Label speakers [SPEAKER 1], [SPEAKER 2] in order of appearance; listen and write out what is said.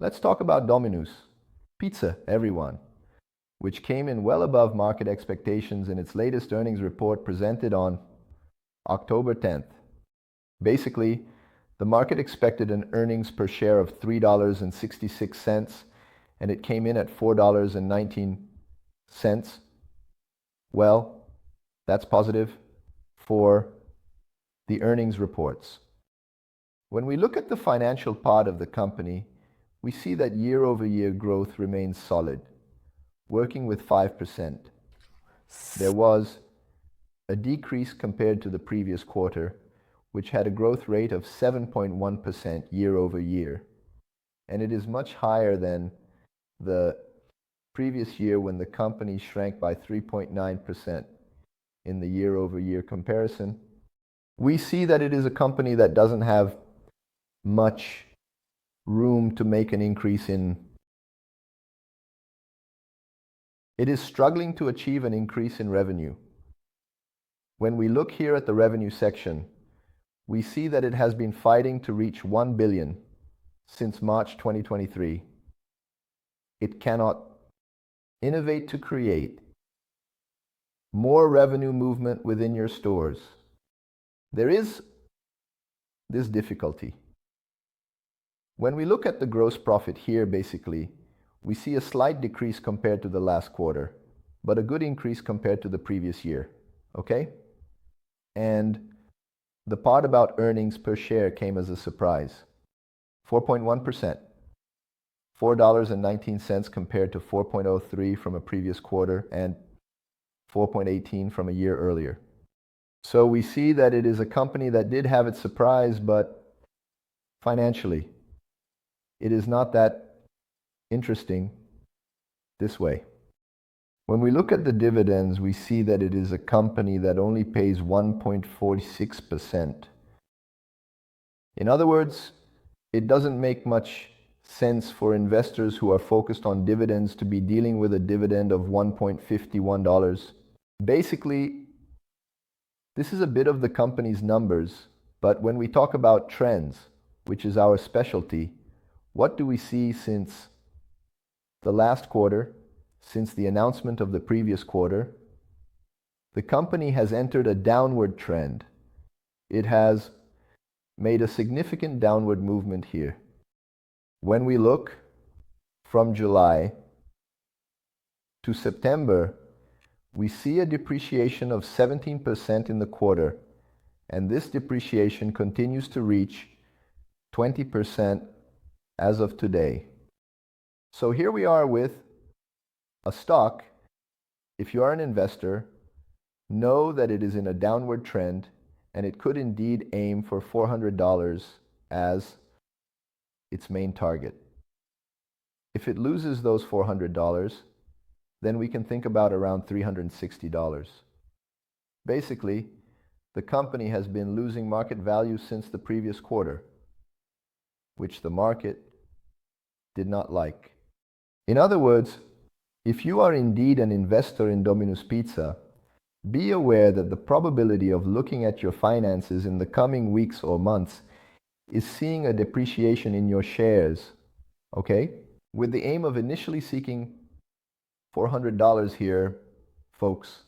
[SPEAKER 1] Let's talk about Domino's Pizza, everyone, which came in well above market expectations in its latest earnings report presented on October 10th. Basically, the market expected an earnings per share of $3.66, and it came in at $4.19. Well, that's positive for the earnings reports. When we look at the financial part of the company, we see that year-over-year growth remains solid, working with 5%. There was a decrease compared to the previous quarter, which had a growth rate of 7.1% year-over-year, and it is much higher than the previous year when the company shrank by 3.9% in the year-over-year comparison. We see that it is a company that doesn't have much room to make an increase in. It is struggling to achieve an increase in revenue. When we look here at the revenue section, we see that it has been fighting to reach 1 billion since March 2023. It cannot innovate to create more revenue movement within your stores. There is this difficulty. When we look at the gross profit here, basically, we see a slight decrease compared to the last quarter, but a good increase compared to the previous year, okay? And the part about earnings per share came as a surprise. 4.1%, $4.19 compared to 4.03 from a previous quarter and 4.18 from a year earlier. So we see that it is a company that did have its surprise, but financially, it is not that interesting this way. When we look at the dividends, we see that it is a company that only pays 1.46%. In other words, it doesn't make much sense for investors who are focused on dividends to be dealing with a dividend of $1.51. Basically, this is a bit of the company's numbers, but when we talk about trends, which is our specialty, what do we see since the last quarter, since the announcement of the previous quarter? The company has entered a downward trend. It has made a significant downward movement here. When we look from July to September, we see a depreciation of 17% in the quarter, and this depreciation continues to reach 20% as of today. So here we are with a stock. If you are an investor, know that it is in a downward trend and it could indeed aim for $400 as its main target. If it loses those $400, then we can think about around $360. Basically, the company has been losing market value since the previous quarter, which the market did not like. In other words, if you are indeed an investor in Domino's Pizza, be aware that the probability of looking at your finances in the coming weeks or months is seeing a depreciation in your shares, okay? With the aim of initially seeking $400 here, folks,